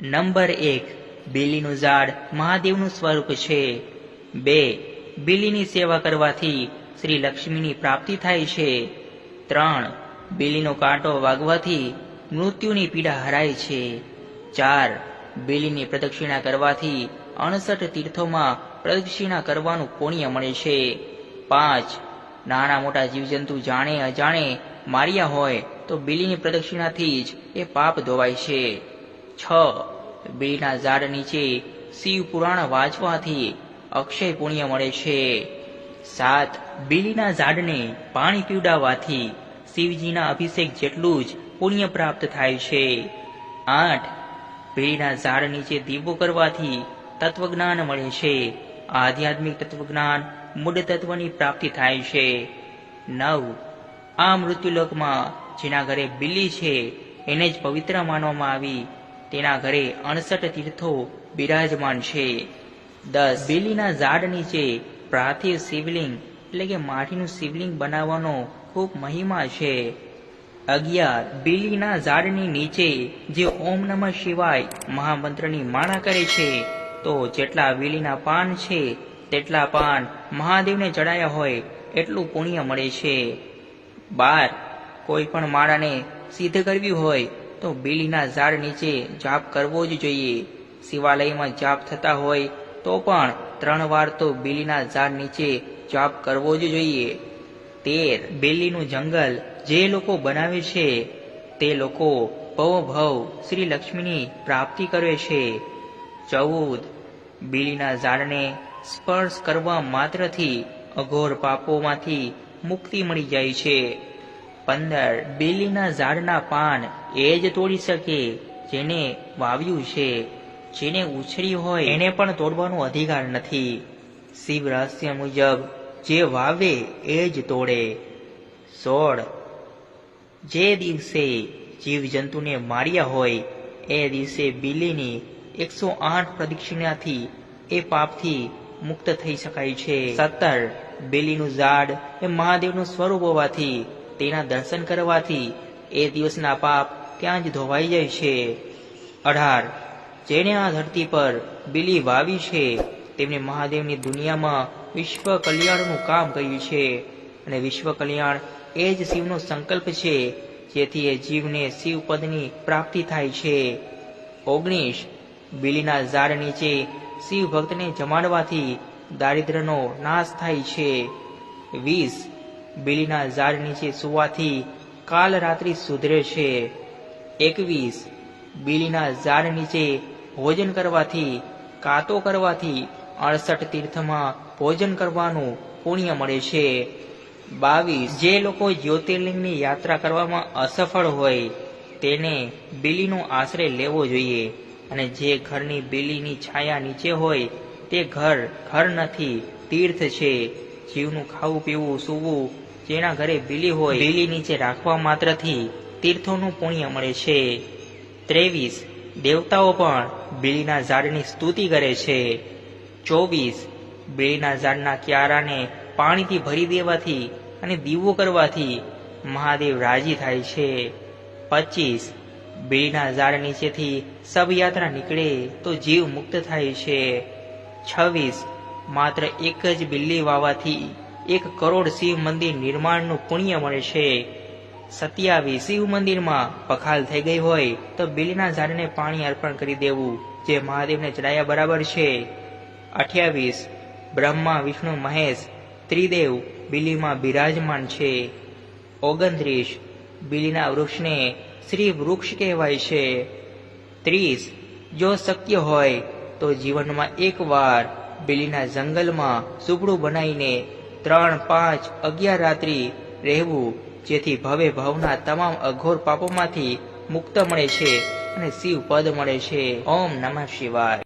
Number 1, બીલીનું ઝાડ મહાદેવનું સ્વરૂપ છે. 2, બીલીની સેવા કરવાથી શ્રી લક્ષ્મીની પ્રાપ્તિ થાય છે. 3, બીલીનો કાંટો વાગવાથી મૃત્યુની પીડા હરાય છે. 4, બીલીની પ્રદક્ષિણા કરવાથી 68 તીર્થોમાં પ્રદક્ષિણા કરવાનું પુણ્ય મળે છે. 5, નાના મોટા જીવજંતુ જાણે અજાણે માર્યા હોય તો બીલીની પ્રદક્ષિણાથી જ એ પાપ ધોવાય છે. 6, બીલીના ઝાડ નીચે શિવ પુરાણ વાંચવાથી અક્ષય પુણ્ય મળે છે. 7, બીલીના ઝાડને પાણી પીવડાવવાથી શિવજીના અભિષેક જેટલું જ પુણ્ય પ્રાપ્ત થાય છે. 8, બીલીના ઝાડ નીચે દીવો કરવાથી તત્વજ્ઞાન મળે છે. આધ્યાત્મિક તત્વજ્ઞાન મૂળ તત્વની પ્રાપ્તિ થાય છે. 9, આ મૃત્યુલોકમાં જેના ઘરે બીલી છે એને જ પવિત્ર માનવામાં આવી તેના ઘરે 68 તીર્થો બિરાજમાન છે. 10, બીલીના ઝાડ નીચે પાર્થિવ શિવલિંગ એટલે કે માટીનું શિવલિંગ બનાવવાનો ખૂબ મહિમા છે. 11, બીલીના ઝાડની નીચે જે ઓમ નમઃ શિવાય મહામંત્રની માળા કરે છે તો જેટલા બીલીના પાન છે તેટલા પાન મહાદેવને ચડાયા હોય એટલું પુણ્ય મળે છે. 12, કોઈ પણ માળાને સિદ્ધ કરવી હોય તો બીલીના ઝાડ નીચે જાપ કરવો જ જોઈએ. શિવાલયમાં જાપ થતા હોય તો પણ 3 વાર તો બીલીના ઝાડ નીચે જાપ કરવો જ જોઈએ. 13, બીલીનું જંગલ જે લોકો બનાવે છે તે લોકો ભવ શ્રી લક્ષ્મીની પ્રાપ્તિ કરે છે. 14, બીલીના ઝાડને સ્પર્શ કરવા માત્રથી અઘોર પાપોમાંથી મુક્તિ મળી જાય છે. 15, બીલીના ઝાડના પાન એ જ તોડી શકે જેને વાવ્યું છે. જેને ઉછરી હોય એને પણ તોડવાનો અધિકાર નથી. શિવ રહસ્ય મુજબ જે વાવે એ જ તોડે. 16, જે દિવસે જીવજંતુને માર્યા હોય એ દિવસે બીલીની 108 પ્રદક્ષિણાથી એ પાપથી મુક્ત થઈ શકાય છે. 17, બીલીનું ઝાડ એ મહાદેવનું સ્વરૂપ હોવાથી તેના દર્શન કરવાથી એ દિવસના પાપ ત્યાં જ ધોવાઈ જાય છે. 18, જેને આ ધરતી પર બીલી વાવી છે તેમને મહાદેવની દુનિયામાં વિશ્વ કલ્યાણનું કામ કર્યું છે અને વિશ્વ કલ્યાણ એ જ શિવનો સંકલ્પ છે જેથી એ જીવને શિવ પદની પ્રાપ્તિ થાય છે. 19, બીલીના ઝાડ નીચે શિવ ભક્તને જમાડવાથી દારિદ્ર્યનો નાશ થાય છે. 20, બીલીના ઝાડ નીચે સુવાથી કાલ રાત્રિ સુધરે છે. 21, બીલીના ઝાડ નીચે ભોજન કરવાથી કાતો કરવાથી 68 તીર્થમાં ભોજન કરવાનું પુણ્ય મળે છે. 22, જે લોકો જ્યોતિર્લિંગની યાત્રા કરવામાં અસફળ હોય તેને બીલીનો આશ્રય લેવો જોઈએ અને જે ઘરની બીલીની છાયા નીચે હોય તે ઘર નથી, તીર્થ છે. જીવનું ખાવું પીવું સૂવું જેના ઘરે બીલી હોય બીલી નીચે રાખવા માત્રથી તીર્થોનું પુણ્ય મળે છે. 23, દેવતાઓ પણ બીલીના ઝાડની સ્તુતિ કરે છે. 24, બીલીના ઝાડના ક્યારાને પાણીથી ભરી દેવાથી અને દીવો કરવાથી મહાદેવ રાજી થાય છે. 25, બીલીના ઝાડ નીચેથી શબયાત્રા નીકળે તો જીવ મુક્ત થાય છે. 26, માત્ર એક જ બીલી વાવાથી 1 કરોડ શિવ મંદિર નિર્માણનું પુણ્ય મળે છે. 27, શિવ મંદિરમાં પખાલ થઈ ગઈ હોય તો બીલીના ઝાડને પાણી અર્પણ કરી દેવું જે મહાદેવને ચડાયા બરાબર છે. 28, બ્રહ્મા વિષ્ણુ મહેશ ત્રિદેવ બીલીમાં બિરાજમાન છે. 29, બીલીના વૃક્ષને શ્રી વૃક્ષ કહેવાય છે. 30, જો શક્ય હોય તો જીવનમાં 1 વાર બીલીના જંગલમાં ઝૂંપડું બનાવીને 3, 5, 11 રાત્રિ રહેવું જેથી ભવના તમામ અઘોર પાપોમાંથી મુક્ત મળે છે અને શિવ પદ મળે છે. ઓમ નમઃ શિવાય.